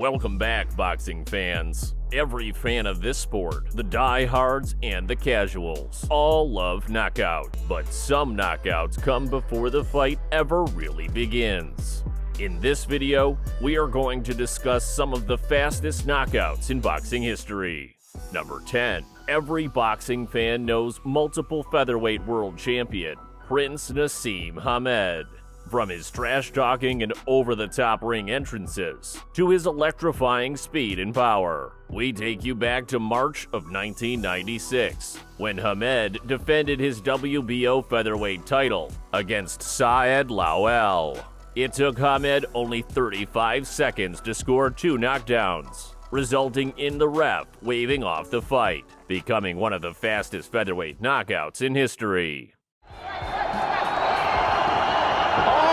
Welcome back, boxing fans. Every fan of this sport, the diehards and the casuals, all love knockout. But some knockouts come before the fight ever really begins. In this video, we are going to discuss some of the fastest knockouts in boxing history. Number 10. Every boxing fan knows multiple featherweight world champion, Prince Naseem Hamed. From his trash-talking and over-the-top ring entrances to his electrifying speed and power, we take you back to March of 1996, when Hamed defended his WBO featherweight title against Saad Lawal. It took Hamed only 35 seconds to score 2 knockdowns, resulting in the ref waving off the fight, becoming one of the fastest featherweight knockouts in history.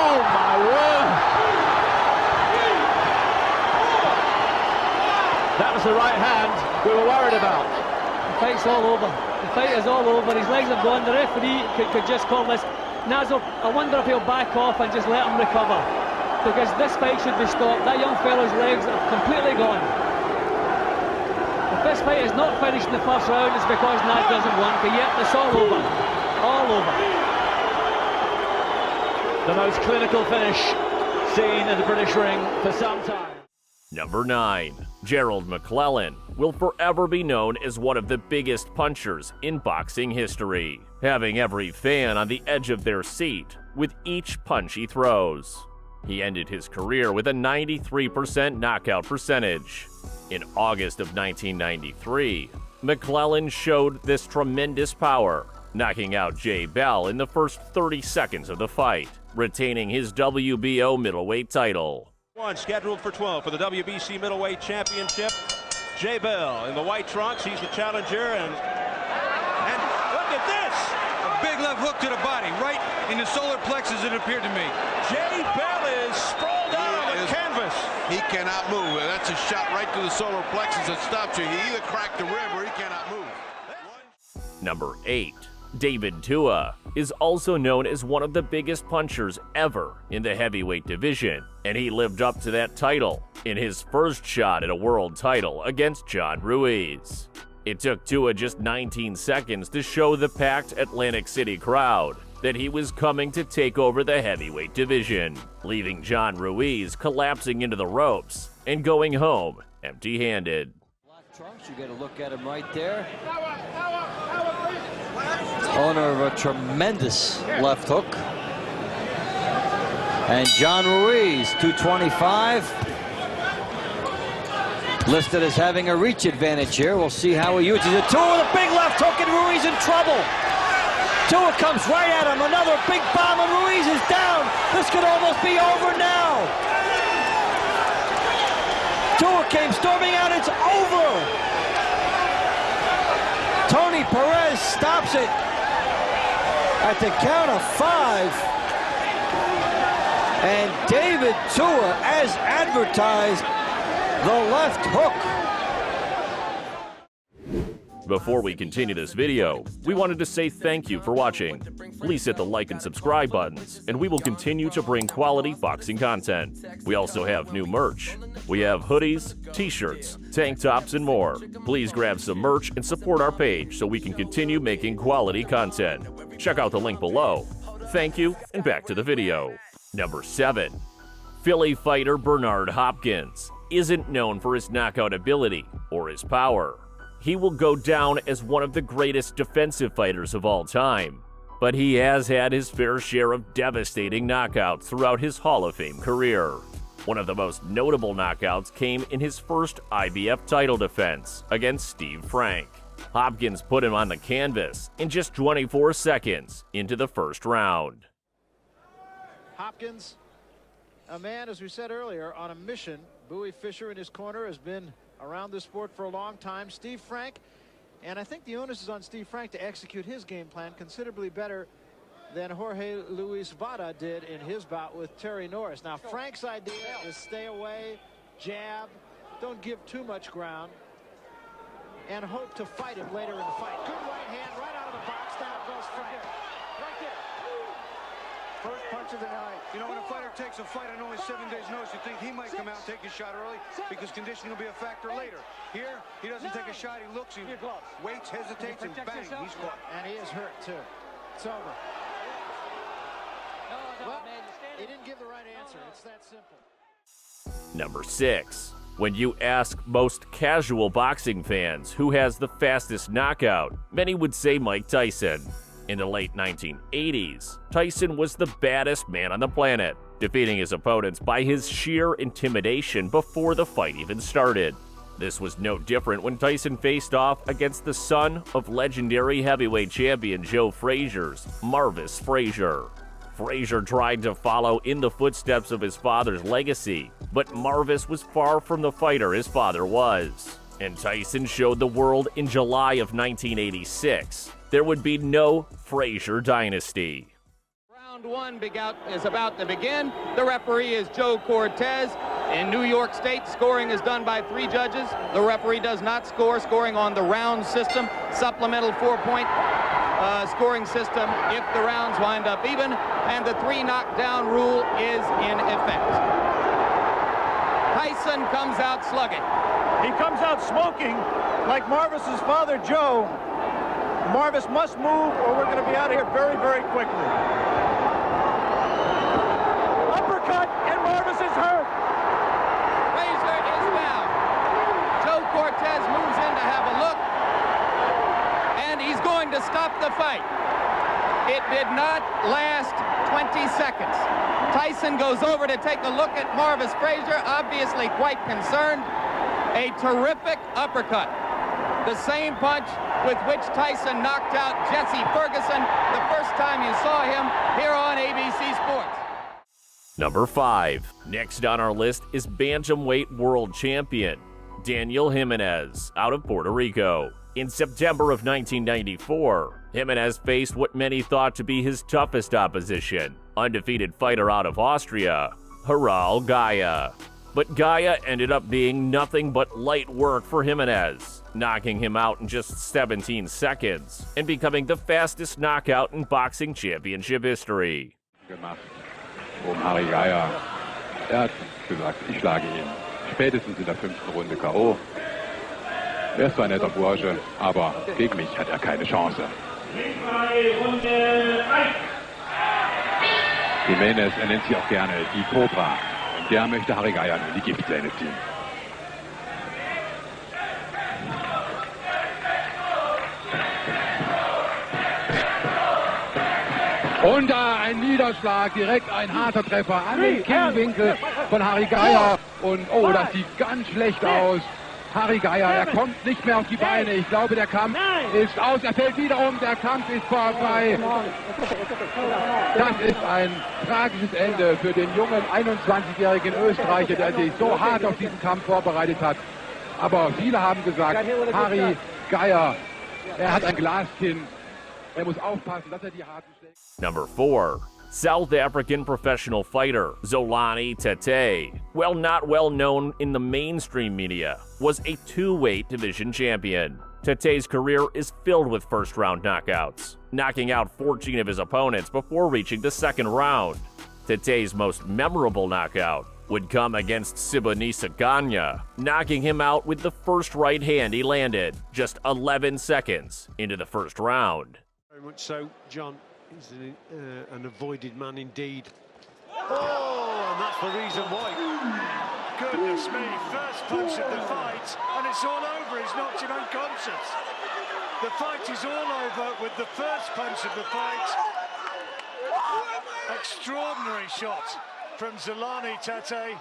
Oh my word! That was the right hand we were worried about. The fight's all over. The fight is all over. His legs have gone. The referee could just call this. Nazo, I wonder if he'll back off and just let him recover. Because this fight should be stopped. That young fellow's legs are completely gone. If this fight is not finished in the first round, it's because Naz doesn't want to. Yet it's all over. All over. The most clinical finish seen in the British ring for some time. Number 9. Gerald McClellan will forever be known as one of the biggest punchers in boxing history, having every fan on the edge of their seat with each punch he throws. He ended his career with a 93% knockout percentage. In August of 1993, McClellan showed this tremendous power, knocking out Jay Bell in the first 30 seconds of the fight, retaining his WBO middleweight title. One scheduled for 12 for the WBC middleweight championship. Jay Bell in the white trunks, he's the challenger, and look at this! A big left hook to the body, right in the solar plexus, it appeared to me. Jay Bell is sprawled out on the canvas. He cannot move. That's a shot right to the solar plexus that stops you. He either cracked the rib or he cannot move. Number 8. David Tua is also known as one of the biggest punchers ever in the heavyweight division, and he lived up to that title in his first shot at a world title against John Ruiz. It took Tua just 19 seconds to show the packed Atlantic City crowd that he was coming to take over the heavyweight division, leaving John Ruiz collapsing into the ropes and going home empty-handed. Black trunks, you get a look at him right there. Owner of a tremendous left hook. And John Ruiz, 225. Listed as having a reach advantage here. We'll see how he uses it. Tua with a big left hook and Ruiz in trouble. Tua comes right at him. Another big bomb and Ruiz is down. This could almost be over now. Tua came storming out. It's over. Tony Perez stops it at the count of 5. And David Tua, as advertised, the left hook. Before we continue this video, we wanted to say thank you for watching. Please hit the like and subscribe buttons, and we will continue to bring quality boxing content. We also have new merch. We have hoodies, t-shirts, tank tops, and more. Please grab some merch and support our page so we can continue making quality content. Check out the link below. Thank you, and back to the video. Number 7. Philly fighter Bernard Hopkins isn't known for his knockout ability or his power. He will go down as one of the greatest defensive fighters of all time, but he has had his fair share of devastating knockouts throughout his Hall of Fame career. One of the most notable knockouts came in his first IBF title defense against Steve Frank. Hopkins put him on the canvas in just 24 seconds into the first round. Hopkins, a man, as we said earlier, on a mission. Bowie Fischer in his corner has been around this sport for a long time. Steve Frank, and I think the onus is on Steve Frank to execute his game plan considerably better than Jorge Luis Vada did in his bout with Terry Norris. Now, Frank's idea is stay away, jab, don't give too much ground, and hope to fight him later in the fight. Good right hand right out of the box. Down goes Frank. Right there. First punch of the night. You know, when a fighter takes a fight on only 7 days' notice, you think he might come out and take his shot early because conditioning will be a factor later. Here, he doesn't take a shot. He looks, he waits, hesitates, and bang, he's caught. And he is hurt, too. It's over. Well, he didn't give the right answer. It's that simple. Number 6. When you ask most casual boxing fans who has the fastest knockout, many would say Mike Tyson. In the late 1980s, Tyson was the baddest man on the planet, defeating his opponents by his sheer intimidation before the fight even started. This was no different when Tyson faced off against the son of legendary heavyweight champion Joe Frazier's Marvis Frazier. Frazier tried to follow in the footsteps of his father's legacy, but Marvis was far from the fighter his father was. And Tyson showed the world in July of 1986 there would be no Frazier dynasty. Round 1 is about to begin. The referee is Joe Cortez. In New York State, scoring is done by 3 judges. The referee does not score, scoring on the round system, supplemental 4-point scoring system if the rounds wind up even, and the 3 knockdown rule is in effect. Tyson comes out slugging. He comes out smoking like Marvis's father, Joe. Marvis must move or we're going to be out of here very, very quickly. Uppercut, and Marvis is hurt. Frazier is down. Joe Cortez moves in to have a look, and he's going to stop the fight. It did not last 20 seconds. Tyson goes over to take a look at Marvis Frazier, obviously quite concerned. A terrific uppercut. The same punch with which Tyson knocked out Jesse Ferguson the first time you saw him here on ABC Sports. Number 5. Next on our list is bantamweight world champion Daniel Jimenez out of Puerto Rico. In September of 1994, Jimenez faced what many thought to be his toughest opposition, undefeated fighter out of Austria, Gerald Gaia. But Gaia ended up being nothing but light work for Jimenez, knocking him out in just 17 seconds and becoming the fastest knockout in boxing championship history. Gemacht, Harry Gaia. Hat gesagt, ich schlage ihn. Spätestens in der 5. Runde K.O. Er ist zwar ein netter Bursche, aber gegen mich hat keine Chance. Jimenez, nennt sie auch gerne die Cobra. Und der möchte Harry Gaia nun die Giftzähne ziehen. Und da ein Niederschlag, direkt ein harter Treffer an den Kinnwinkel von Harry Gaia. Und oh, das sieht ganz schlecht aus. Harry Gaia, er kommt nicht mehr auf die Beine. Ich glaube, der Kampf ist aus. Er fällt wieder um. Der Kampf ist vorbei. Das ist ein tragisches Ende für den jungen 21-jährigen Österreicher, der sich so hart auf diesen Kampf vorbereitet hat. Aber viele haben gesagt, Harry Gaia, er hat ein Glaskinn. Er muss aufpassen, dass er die harten Schläge... Number 4. South African professional fighter Zolani Tate, while not well known in the mainstream media, was a 2-weight division champion. Tate's career is filled with first-round knockouts, knocking out 14 of his opponents before reaching the second round. Tate's most memorable knockout would come against Sibonisa Ganya, knocking him out with the first right hand he landed, just 11 seconds into the first round. Very much so, John. He's an avoided man indeed. Oh, and that's the reason why. Goodness me, first punch of the fight, and it's all over. He's knocked him unconscious. The fight is all over with the first punch of the fight. Extraordinary shot from Zolani Tate.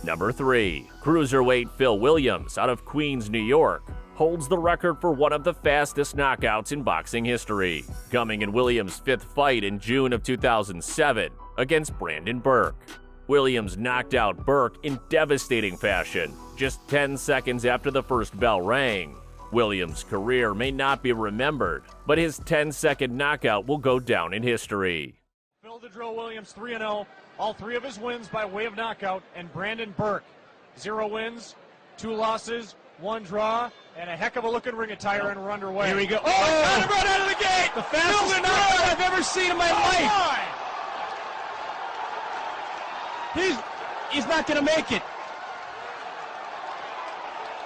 Number 3. Cruiserweight Phil Williams out of Queens, New York, holds the record for one of the fastest knockouts in boxing history, coming in Williams' 5th fight in June of 2007 against Brandon Burke. Williams knocked out Burke in devastating fashion just 10 seconds after the first bell rang. Williams' career may not be remembered, but his 10-second knockout will go down in history. Phil the Drill Williams 3-0, all 3 of his wins by way of knockout, and Brandon Burke 0 wins, 2 losses, 1 draw, and a heck of a looking ring attire, and we're underway. Here we go. Oh, right out of the gate! The fastest knockout I've ever seen in my life! He's not going to make it.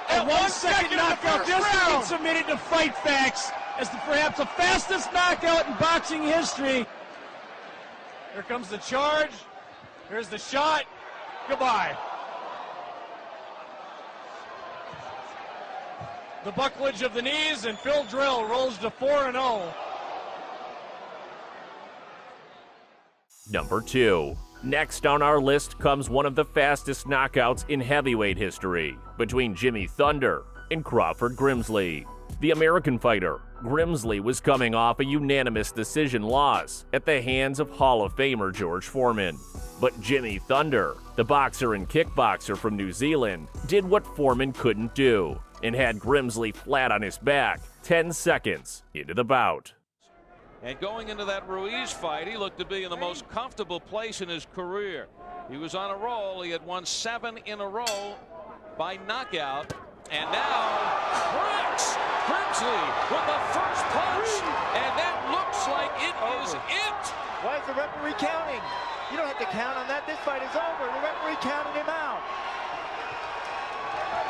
A 1 second knockout just to get submitted to Fight Facts as perhaps the fastest knockout in boxing history. Here comes the charge. Here's the shot. Goodbye. The bucklage of the knees, and Phil Drill rolls to 4-0. Number 2. Next on our list comes one of the fastest knockouts in heavyweight history between Jimmy Thunder and Crawford Grimsley. The American fighter, Grimsley, was coming off a unanimous decision loss at the hands of Hall of Famer George Foreman. But Jimmy Thunder, the boxer and kickboxer from New Zealand, did what Foreman couldn't do and had Grimsley flat on his back 10 seconds into the bout. And going into that Ruiz fight, he looked to be in the most comfortable place in his career. He was on a roll. He had won 7 in a row by knockout. And now cracks Grimsley with the first punch. And that looks like it is it. Why is the referee counting? You don't have to count on that. This fight is over. The referee counted him out.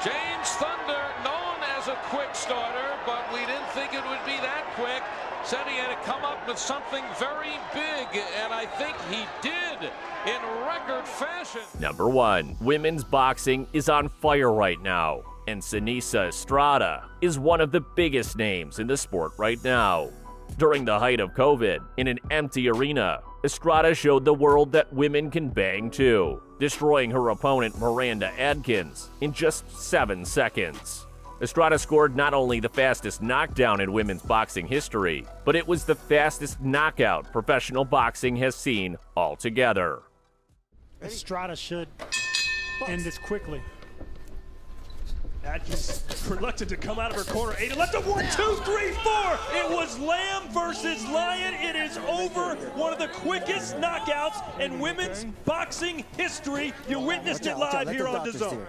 James Thunder, known as a quick starter, but we didn't think it would be that quick. Said he had to come up with something very big, and I think he did in record fashion. Number 1. Women's boxing is on fire right now, and Sinisa Estrada is one of the biggest names in the sport right now. During the height of COVID, in an empty arena, Estrada showed the world that women can bang too, destroying her opponent Miranda Adkins in just 7 seconds. Estrada scored not only the fastest knockdown in women's boxing history, but it was the fastest knockout professional boxing has seen altogether. Estrada should end this quickly. Adkins reluctant to come out of her corner. 8 left. 1, 2, 3, 4. It was Lamb versus Lion. It is over. One of the quickest knockouts in women's boxing history. You witnessed it live here on DAZN.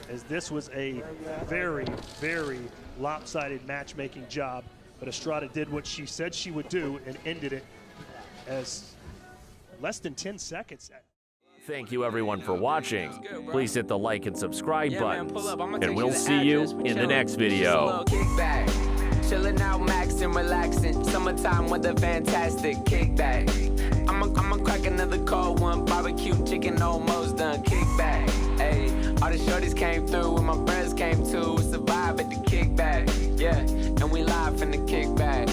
As this was a very, very lopsided matchmaking job, but Estrada did what she said she would do and ended it as less than 10 seconds. Thank you everyone for watching. Please hit the like and subscribe buttons, and we'll see you in the next video. Chilling out, maxing, relaxing. Summertime with a fantastic kickback. I'ma crack another cold one. Barbecue chicken almost done. Kickback. Hey, all the shorties came through and my friends came too. It's a vibe at the kickback. Yeah, and we live from the kickback.